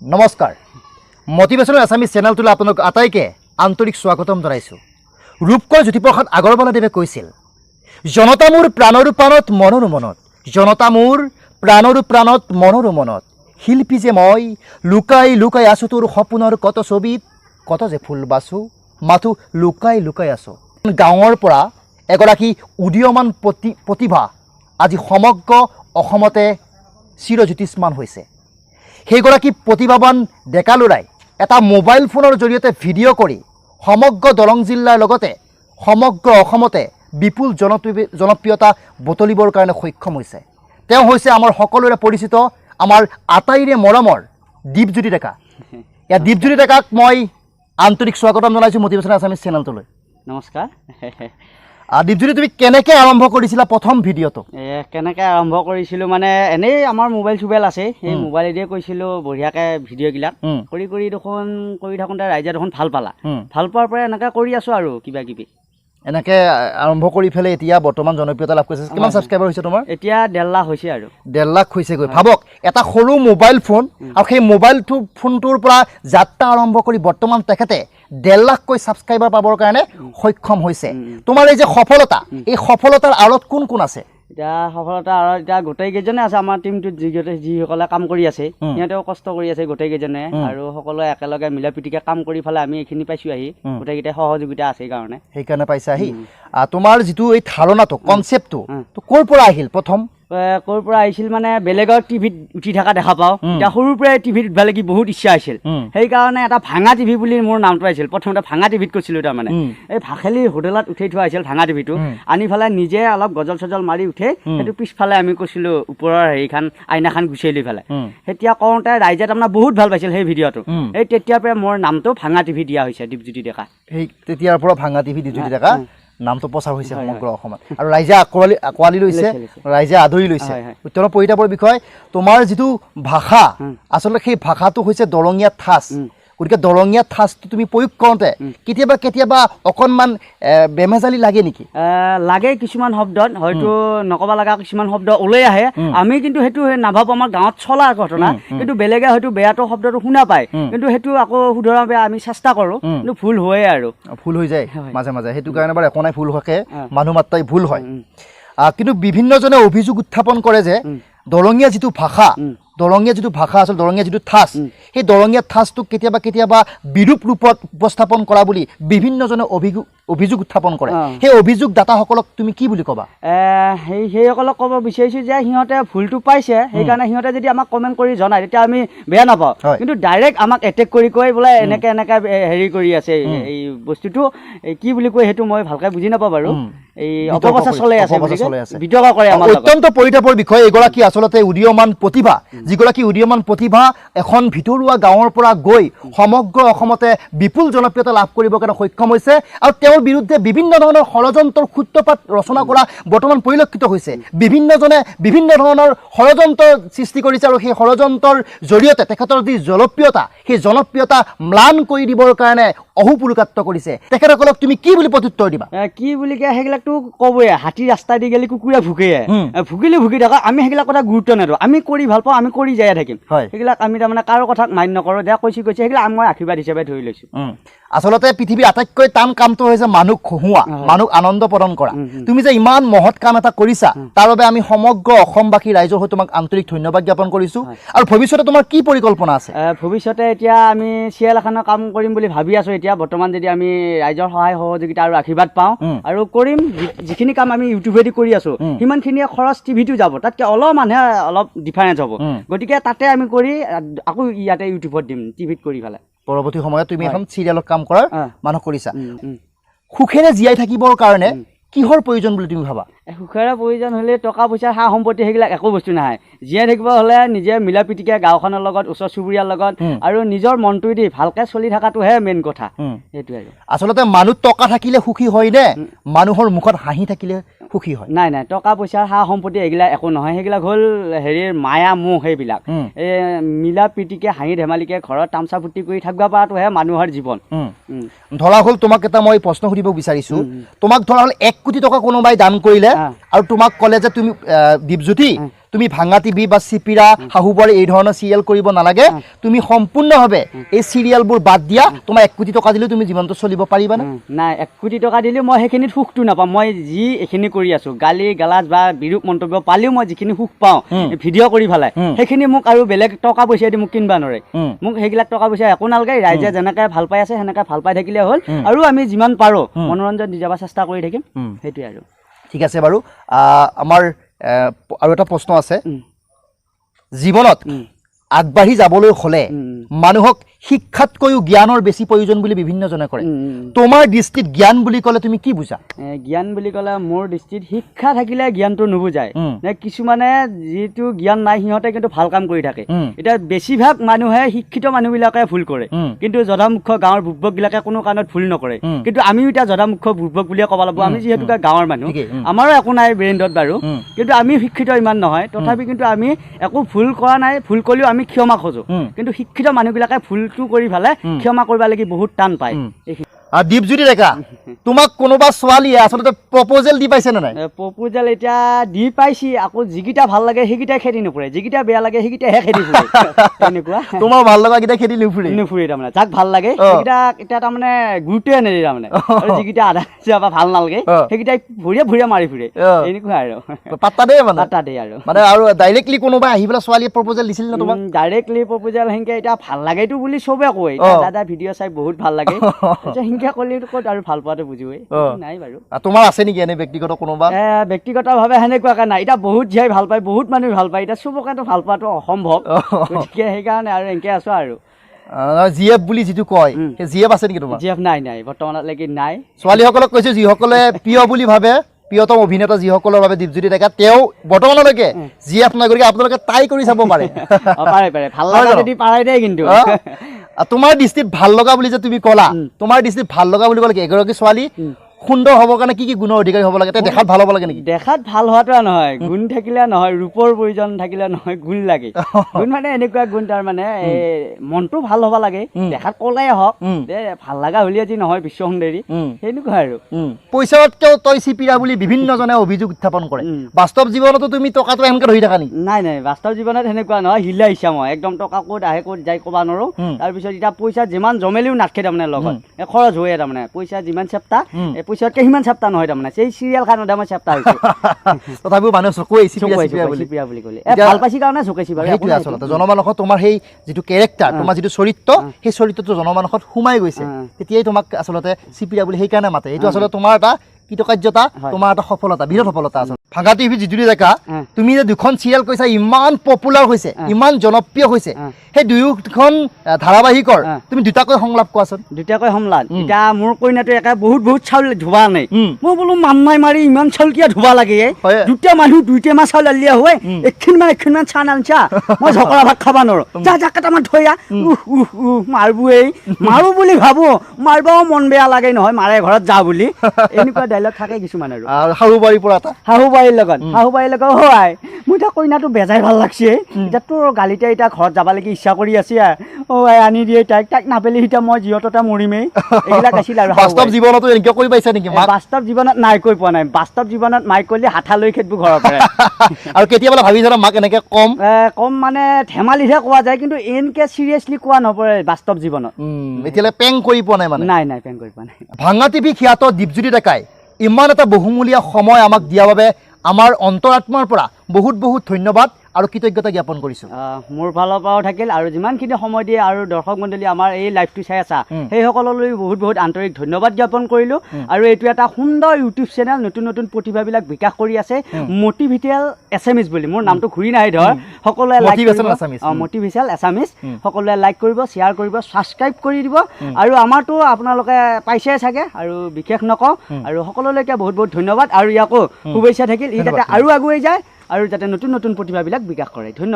নমস্কাৰ motivational Assamese চেনেলটোলৈ আপোনালোক আটাইকে আন্তৰিক স্বাগতম জনাইছোঁ। ৰূপকৰ জ্যোতিপ্ৰসাদ আগৰৱালাদেৱে কৈছিল, জনতা মোৰ প্ৰাণৰো প্ৰাণত মনৰো মনত, জনতা মোৰ প্ৰাণৰো প্ৰাণত মনৰো মনত, শিল্পী যে মই লুকাই লুকাই আছোঁ তোৰ সপোনৰ কত ছবিত, কত যে ফুল বাচোঁ মাথো লুকাই লুকাই আছোঁ। গাঁৱৰ পৰা এগৰাকী উদীয়মান প্ৰতিভা আজি সমগ্ৰ অসমতে চিৰজ্যোতিষ্মান হৈছে। সেইগৰাকী প্ৰতিভাৱান ডেকা ল'ৰাই এটা মোবাইল ফোনৰ জৰিয়তে ভিডিঅ' কৰি সমগ্ৰ দৰং জিলাৰ লগতে সমগ্ৰ অসমতে বিপুল জনপ্ৰিয়তা বুটলিবৰ কাৰণে সক্ষম হৈছে। তেওঁ হৈছে আমাৰ সকলোৰে পৰিচিত, আমাৰ আটাইৰে মৰমৰ দীপজ্যোতি ডেকা। ইয়াত দীপজ্যোতি ডেকাক মই আন্তৰিক স্বাগতম জনাইছোঁ মটিভেশ্যনেল আছামিজ চেনেলটোলৈ। নমস্কাৰ। দীপজ্যোতি, তুমি কেনেকৈ আৰম্ভ কৰিছিলা প্ৰথম ভিডিঅ'টো? কেনেকৈ আৰম্ভ কৰিছিলোঁ মানে এনেই আমাৰ মোবাইল চোবাইল আছে, সেই মোবাইলেদিয়ে কৈছিলোঁ বঢ়িয়াকৈ ভিডিঅ'বিলাক কৰি কৰি দেখোন কৰি থাকোঁতে ৰাইজে দেখোন ভাল পালা, ভাল পোৱাৰ পৰা এনেকৈ কৰি আছোঁ আৰু কিবা কিবি এনেকৈ আৰম্ভ কৰি পেলাই এতিয়া বৰ্তমান জনপ্ৰিয়তা লাভ কৰিছে। কিমান ছাবস্ক্ৰাইবাৰ হৈছে তোমাৰ? এতিয়া 1.5 লাখ হৈছে আৰু 1.5 লাখ হৈছেগৈ। ভাবক, এটা সৰু মোবাইল ফোন আৰু সেই মোবাইল ফোনটোৰ পৰা যাত্ৰা আৰম্ভ কৰি বৰ্তমান তেখেতে 1.5 লাখকৈ ছাবস্ক্ৰাইবাৰ পাবৰ কাৰণে সক্ষম হৈছে। তোমাৰ এই যে সফলতা, এই সফলতাৰ আঁৰত কোন কোন আছে? এতিয়া সফলতা আৰু এতিয়া গোটেইকেইজনে আছে আমাৰ টিমটোত, যিসকলে কাম কৰি আছে সিহঁতেও কষ্ট কৰি আছে গোটেইকেইজনে, আৰু সকলোৱে একেলগে মিলা প্ৰীতিকে কাম কৰি পেলাই আমি এইখিনি পাইছোঁ আহি, গোটেইকেইটাই সহযোগিতা আছে সেইকাৰণে পাইছা আহি। তোমাৰ যিটো এই ধাৰণাটো, কনচেপ্টটো ক'ৰ পৰা আহিল? প্ৰথম ক'ৰ পৰা আহিছিল মানে বেলেগৰ টিভিত উঠি থকা দেখা পাওঁ, এতিয়া সৰুৰ পৰাই টিভিত উঠিব লাগি বহুত ইচ্ছা আছিল, সেইকাৰণে এটা ভাঙা টিভি বুলি মোৰ নামটো আহিছিল। প্ৰথমতে ভাঙা টিভিত কৈছিলোঁ, তাৰমানে এই ভাখেলি হোটেলত উঠাই থোৱা হৈছিল ভাঙা টিভিটো, আনি পেলাই নিজে অলপ গজল চজল মাৰি উঠে সেইটো পিছফালে আমি কৈছিলোঁ ওপৰৰ হেৰিখন আইনাখন গুচাই লৈ পেলাই, তেতিয়া কওঁতে ৰাইজে তাৰমানে বহুত ভাল পাইছিল সেই ভিডিঅ'টো। এই তেতিয়াৰ পৰা মোৰ নামটো ভাঙা টিভি দিয়া হৈছে, দীপজ্যোতি ডেকা। সেই তেতিয়াৰ পৰা ভাঙা টিভি দীপজ্যোতি ডেকা নামটো প্ৰচাৰ হৈছে সমগ্ৰ অসমত, আৰু ৰাইজে আঁকোৱালি লৈছে, ৰাইজে আদৰি লৈছে। উত্তৰ পৰিতাপৰ বিষয়, তোমাৰ যিটো ভাষা আচলতে সেই ভাষাটো হৈছে দৰঙীয়া ঠাঁচ, গতিকে দৰঙীয়া ঠাঁচটো তুমি প্ৰয়োগ কৰোঁতে কেতিয়াবা কেতিয়াবা অকণমান বেমেজালি লাগে নেকি? লাগে, কিছুমান শব্দত হয়তো নক'ব লগা কিছুমান শব্দ ওলাই আহে, আমি কিন্তু সেইটো নাভাবোঁ আমাৰ গাঁৱত চলা ঘটনা, কিন্তু বেলেগে হয়তো বেয়াটো শব্দটো শুনা পায়, কিন্তু সেইটো আকৌ শুধৰাৰ বাবে আমি চেষ্টা কৰোঁ, কিন্তু ভুল হয়ে আৰু ভুল হৈ যায় মাজে মাজে, সেইটো কাৰণে বাৰু একো নাই, ভুল থাকে, মানুহ মাত্ৰাই ভুল হয়। কিন্তু বিভিন্নজনে অভিযোগ উত্থাপন কৰে যে দৰঙীয়া যিটো ভাষা, আচলতে দৰঙীয়া যিটো ঠাঁচ, সেই দৰঙীয়া ঠাঁচটোক কেতিয়াবা কেতিয়াবা বিৰূপ ৰূপত উপস্থাপন কৰা বুলি বিভিন্নজনে অভিযোগ উত্থাপন কৰে। সেই অভিযোগদাতাসকলক তুমি কি বুলি ক'বা? সেইসকলক ক'ব বিচাৰিছোঁ যে সিহঁতে ভুলটো পাইছে, সেইকাৰণে সিহঁতে যদি আমাক কমেণ্ট কৰি জনায় তেতিয়া আমি বেয়া নাপাওঁ, কিন্তু ডাইৰেক্ট আমাক এটেক কৰি কৈ বোলে এনেকৈ হেৰি কৰি আছে এই বস্তুটো কি বুলি কয় সেইটো মই ভালকৈ বুজি নাপাওঁ বাৰু, এই অপপ্ৰচাৰ চলাই আছে, বিতৰ্ক কৰে আমাৰ। অত্যন্ত পৰিতাপৰ বিষয়, এগৰাকী আচলতে উদীয়মান প্ৰতিভা, যিগৰাকী উদীয়মান প্ৰতিভা এখন ভিতৰুৱা গাঁৱৰ পৰা গৈ সমগ্ৰ অসমতে বিপুল জনপ্ৰিয়তা লাভ কৰিবৰ কাৰণে সক্ষম হৈছে, আৰু তেওঁৰ বিৰুদ্ধে বিভিন্ন ধৰণৰ ষড়যন্ত্ৰৰ সূত্ৰপাত ৰচনা কৰা বৰ্তমান পৰিলক্ষিত হৈছে। বিভিন্নজনে বিভিন্ন ধৰণৰ ষড়যন্ত্ৰ সৃষ্টি কৰিছে, আৰু সেই ষড়যন্ত্ৰৰ জৰিয়তে তেখেতৰ যি জনপ্ৰিয়তা, সেই জনপ্ৰিয়তা ম্লান কৰি দিবৰ কাৰণে অহুপুৰুকাত্ব কৰিছে। তেখেতসকলক তুমি কি বুলি প্ৰত্যুত্তৰ দিবা? কি বুলি কয়, সেইবিলাকতো ক'বই, হাতী ৰাস্তা দি গেলি কুকুৰে ভুকে, ভুকিলে ভুকি থকা, আমি সেইবিলাক কথা গুৰুত্ব নিদিওঁ, আমি কৰি ভাল পাওঁ, আমি কৰি যাই থাকিম, সেইবিলাক আমি তাৰমানে কাৰো কথাক মান্য নকৰোঁ, দিয়া কৈছে সেইবিলাক মই আশীৰ্বাদ হিচাপে ধৰি লৈছোঁ। আচলতে পৃথিৱীৰ আটাইতকৈ টান কামটো হৈছে মানুহক হহুওৱা, মানুহক আনন্দ প্ৰদান কৰা। তুমি যে ইমান মহৎ কাম এটা কৰিছা, তাৰ বাবে আমি সমগ্ৰ অসমবাসী ৰাইজৰ হৈ তোমাক আন্তৰিক ধন্যবাদ জ্ঞাপন কৰিছোঁ। আৰু ভৱিষ্যতে তোমাৰ কি পৰিকল্পনা আছে? ভৱিষ্যতে এতিয়া আমি চিৰিয়েল এখনৰ কাম কৰিম বুলি ভাবি আছোঁ। এতিয়া বৰ্তমান যদি আমি ৰাইজৰ সহায় সহযোগিতা আৰু আশীৰ্বাদ পাওঁ আৰু কৰিম, যিখিনি কাম আমি ইউটিউবেদি কৰি আছোঁ সিমানখিনিয়ে খৰচ টিভিটো যাব, তাতকৈ অলপমানহে অলপ ডিফাৰেঞ্চ হ'ব, গতিকে তাতে আমি কৰি আকৌ ইয়াতে ইউটিউবত দিম, টিভিত কৰি পেলাই। পৰৱৰ্তী সময়ত তুমি এখন চিৰিয়েলত কাম কৰাৰ মানুহ কৰিছা। সুখেৰে জীয়াই থাকিবৰ কাৰণে কিহৰ প্ৰয়োজন বুলি তুমি ভাবা? সুখেৰে প্ৰয়োজন হ'লে টকা পইচা, সা সম্পত্তি, সেইবিলাক একো বস্তু নাহে। জীয়াই থাকিব হ'লে নিজে মিলা প্ৰীতিকে গাঁওখনৰ লগত, ওচৰ চুবুৰীয়াৰ লগত আৰু নিজৰ মনটো দি ভালকৈ চলি থকাটোহে মেইন কথা, সেইটোৱে আৰু। আচলতে মানুহ টকা থাকিলে সুখী হয় নে মানুহৰ মুখত হাঁহি থাকিলে সুখী হয়? নাই, টকা পইচা, সা সম্পত্তি এইবিলাক একো নহয়, সেইবিলাক হ'ল হেৰিৰ মায়া মোহ, সেইবিলাক এই মিলা প্ৰীতিকে হাঁহি ধেমালিকে ঘৰত তামচা ফূৰ্তি কৰি থাকিব পৰাটোহে মানুহৰ জীৱন। ধৰা হ'ল, তোমাক এটা মই প্ৰশ্ন সুধিব বিচাৰিছোঁ, তোমাক ধৰা হ'ল 1 কোটি টকা কোনোবাই দান কৰিলে আৰু তোমাক ক'লে যে তুমি দীপজ্যোতি তুমি ভাঙা টিভি বা চিপিৰা শাহুবাৰ এই ধৰণৰ চিৰিয়েল কৰিব নালাগে তুমি সম্পূৰ্ণভাৱে এই চিৰিয়েলবোৰ বাদ দিয়া তোমাৰ 1 কোটি টকা দিলেও তুমি জীৱনটো চলিব পাৰিবানে নাই 1 কোটি টকা দিলেও মই সেইখিনিত সুখটো নাপাম মই যি এইখিনি কৰি আছো গালি গালাজ বা বিৰূপ মন্তব্য পালেও মই যিখিনি সুখ পাওঁ ভিডিঅ' কৰি পেলাই সেইখিনি মোক আৰু বেলেগ টকা পইচা দি মোক কিনবা নোৱাৰে মোক সেইবিলাক টকা পইচা একো নালাগে ৰাইজে যেনেকৈ ভাল পাই আছে সেনেকৈ ভাল পাই থাকিলে হ'ল আৰু আমি যিমান পাৰোঁ মনোৰঞ্জন দি যাব চেষ্টা কৰি থাকিম সেইটোৱে আৰু ঠিক আছে বাৰু আমাৰ আৰু এটা প্ৰশ্ন আছে জীৱনত আগবাঢ়ি যাবলৈ হলে মানুহক শিক্ষাতকৈও জ্ঞানৰ বেছি প্ৰয়োজন বুলি বিভিন্নজনে কৰে তোমাৰ দৃষ্টিত জ্ঞান বুলি ক'লে তুমি কি বুজা জ্ঞান বুলি ক'লে মোৰ দৃষ্টিত শিক্ষা থাকিলে জ্ঞানটো নুবুজায় কিছুমানে যিটো জ্ঞান নাই সিহঁতে কিন্তু ভাল কাম কৰি থাকে এতিয়া বেছিভাগ মানুহে শিক্ষিত মানুহবিলাকে ভুল কৰে কিন্তু জধামুখ্য গাঁৱৰ বুৰ্বকবিলাকে কোনো কাৰণত ভুল নকৰে কিন্তু আমিও এতিয়া জধামুখ্য বুৰ্বক বুলিয়ে ক'ব লাগিব আমি যিহেতুকে গাঁৱৰ মানুহ আমাৰো একো নাই ব্ৰেইনত বাৰু কিন্তু আমি শিক্ষিত ইমান নহয় তথাপি কিন্তু আমি একো ভুল কৰা নাই ভুল কৰিলেও আমি ক্ষমা খোজো কিন্তু শিক্ষিত মানুহবিলাকে ভুলটো কৰি পেলাই ক্ষমা কৰিব লাগি বহুত টান পায় দীপজ্যোতি ডেকা তোমাক কোনোবা ছোৱালীয়ে আচলতে প্ৰপ'জেল দি পাইছে নে নাই প্ৰপ'জেল এতিয়া দি পাইছি আকৌ যিকেইটা ভাল লাগে সেইকেইটাই খেদি নুফুৰে যিকেইটা বেয়া লাগে সেইকেইটাহে খেদি ফুৰে তেনেকুৱা তোমাৰ ভাল লগা কেইটা খেদি নুফুৰে তাৰমানে যাক ভাল লাগে সেইকেইটা এতিয়া তাৰমানে গুৰুত্বই নিদিয়ে তাৰমানে আৰু যিকেইটা আধা বা ভাল নালাগে সেইকেইটাই ভৰিয়ে ভৰিয়ে মাৰি ফুৰে এনেকুৱা আৰু পাত্তা দিয়ে মানে আৰু ডাইৰেক্টলি কোনোবাই আহি পেলাই ছোৱালীয়ে প্ৰপ'জেল দিছিল নে তোমাক ডাইৰেক্টলি প্ৰপ'জেল সেনেকৈ এতিয়া ভাল লাগেতো বুলি চবে কয় দাদা ভিডিঅ' চাই বহুত ভাল লাগে সেনেকৈ ক'লে ক'ত আৰু ভাল পোৱাটো বুজিবই নাই বাৰু তোমাৰ আছে নেকি এনে ব্যক্তিগত কোনোবা ব্যক্তিগতভাৱে সেনেকুৱাকৈ নাই এতিয়া বহুত জীয়াই ভাল পায় বহুত মানুহে ভাল পায় এতিয়া চবকেতো ভাল পোৱাটো অসম্ভৱ গতিকে সেইকাৰণে আৰু এনেকৈ আছো আৰু জিএফ বুলি যিটো কয় সেই জিএফ আছে নেকি তোমাৰ জিএফ নাই বৰ্তমানলৈকে নাই ছোৱালীসকলক কৈছো যিসকলে প্ৰিয় বুলি ভাবে প্ৰিয়তম অভিনেতা যিসকলৰ বাবে দীপজ্যোতি ডেকা তেওঁ বৰ্তমানলৈকে জিএফ নাই গতিকে আপোনালোকে ট্ৰাই কৰি চাব পাৰে পাৰে ভাল লগা যদি পাৰে দেই কিন্তু তোমাৰ দৃষ্টিত ভাল লগা বুলি যে তুমি ক'লা তোমাৰ দৃষ্টিত ভাল লগা বুলি ক'লে এগৰাকী ছোৱালী সুন্দৰ হ'বৰ কাৰণে কি গুণৰ অধিকাৰী হ'ব লাগে দেখাত ভাল হ'ব লাগে নেকি দেখাত ভাল হোৱাটো নহয় গুণ থাকিলে নহয় ৰূপৰ প্ৰয়োজন থাকিলে নহয় গুণ লাগে গুণ মানে এনেকুৱা গুণ তাৰ মানে মনটো ভাল হ'ব লাগে দেখাত ক'লাই হওক ভাল লগা হ'লে আজি নহয় বিশ্ব সুন্দৰী সেনেকুৱা আৰু পইচাতকেও তই চিপিৰা বুলি বিভিন্নজনে অভিযোগ উত্থাপন কৰে বাস্তৱ জীৱনতো তুমি টকাটো এনেকৈ ধৰি থাকা নেকি নাই বাস্তৱ জীৱনত সেনেকুৱা নহয় হিলা হিচা মই একদম টকা ক'ত আহে ক'ত যাই ক'ব নোৱাৰোঁ তাৰপিছত এতিয়া পইচা যিমান জমেলিও নাথাকে তাৰমানে লগত খৰচ হয়ে তাৰমানে পইচা যিমান চেপ্তা পইচাতকৈ সিমান চেপ্তা নহয় তাৰমানে সেই চিৰিয়েলখনতে মই চেপ্তা হৈছোঁ তথাপিও মানুহে চকুৱে চিপিৰা বুলি ক'লে ভাল পাইছি কাৰণে চকুৱাইছি বাৰু সেইটোৱে আচলতে জনমানসত তোমাৰ সেই যিটো কেৰেক্টাৰ তোমাৰ যিটো চৰিত্ৰ সেই চৰিত্ৰটো জনমানসত সোমাই গৈছে তেতিয়াই তোমাক আচলতে চিপিৰা বুলি সেইকাৰণে মাতে এইটো আচলতে তোমাৰ এটা কৃতকাৰ্যতা তোমাৰ এটা সফলতা বৃহৎ সফলতা আছে ভাঙা টিভি যিটো ডেকা তুমি যে দুখন চিৰিয়েল কৈছা ইমান পপুলাৰ হৈছে ইমান জনপ্ৰিয় হৈছে সেই দুয়োখন ধাৰাবাহিকৰ তুমি দুটাকৈ সংলাপ কোৱাচোন দুটাকৈ সংলাপ এতিয়া মোৰ কইনাটো একে বহুত চাউল ধুবা নাই মই বোলো মান্নাই মাৰি ইমান চাউল কিয় ধুবা লাগে দুটা মানুহ দুইটা মাছ চাউল আলিয়া হয় এখিনমান চান আনছা মই ঝকৰা ভাত খাবা নোৱাৰো যা কেইটামান থৈ মাৰবোৱেই মাৰো বুলি ভাবো মাৰিবও মন বেয়া লাগে নহয় মাৰে ঘৰত যা বুলি এনেকুৱা ডাইলগ থাকে কিছুমান আৰু শাহুবাৰীৰ পৰা এটা শাহুবাৰীৰ লগত হয় মোৰ এতিয়া কইনাটো বেজাই ভাল লাগছে এতিয়া তোৰ গালিতে এতিয়া ঘৰত যাবলৈকে ইচ্ছা কৰি আছে আনি দিয়ে তাইক নাপেলি এতিয়া মই যিহততে মৰিমেই এইবিলাক আছিল আৰু বাস্তৱ জীৱনতো এনেকৈ কৈ পাইছা নেকি বাস্তৱ জীৱনত নাই কৈ পোৱা নাই বাস্তৱ জীৱনত মাইক ক'লে হাঠা লৈ খেদবো ঘৰৰ পৰা আৰু কেতিয়াবা ভাবিছা মাক এনেকৈ কম মানে ধেমালিহে কোৱা যায় কিন্তু এনেকৈ চিৰিয়াছলি কোৱা নপৰে বাস্তৱ জীৱনত এতিয়ালৈ পেং কৰি পোৱা নাই মানে নাই পেং কৰি পোৱা নাই ভাঙা টিভি খ্যাত দীপজ্যোতি ডেকাই ইমান এটা বহুমূলীয়া সময় আমাক দিয়াৰ বাবে আমাৰ অন্তৰাত্মাৰ পৰা বহুত ধন্যবাদ আৰু কৃতজ্ঞতা জ্ঞাপন কৰিছোঁ মোৰ ফালৰ পৰাও থাকিল আৰু যিমানখিনি সময় দিয়ে আৰু দৰ্শক মণ্ডলী আমাৰ এই লাইভটো চাই আছা সেইসকললৈ বহুত আন্তৰিক ধন্যবাদ জ্ঞাপন কৰিলোঁ আৰু এইটো এটা সুন্দৰ ইউটিউব চেনেল নতুন প্ৰতিভাবিলাক বিকাশ কৰি আছে মটিভেশ্যনেল এছামিজ বুলি মোৰ নামটো ঘূৰি নাহে ধৰ সকলোৱে লাইক মটিভেশ্যনেল এছামিজ সকলোৱে লাইক কৰিব শ্বেয়াৰ কৰিব ছাবস্ক্ৰাইব কৰি দিব আৰু আমাৰতো আপোনালোকে পাইছে চাগে আৰু বিশেষ নকওঁ আৰু সকলোলৈকে বহুত ধন্যবাদ আৰু ইয়াকো শুভেচ্ছা থাকিল ই যাতে আৰু আগুৱাই যায় আৰু যাতে নতুন প্ৰতিভাবিলাক বিকাশ কৰে ধন্যবাদ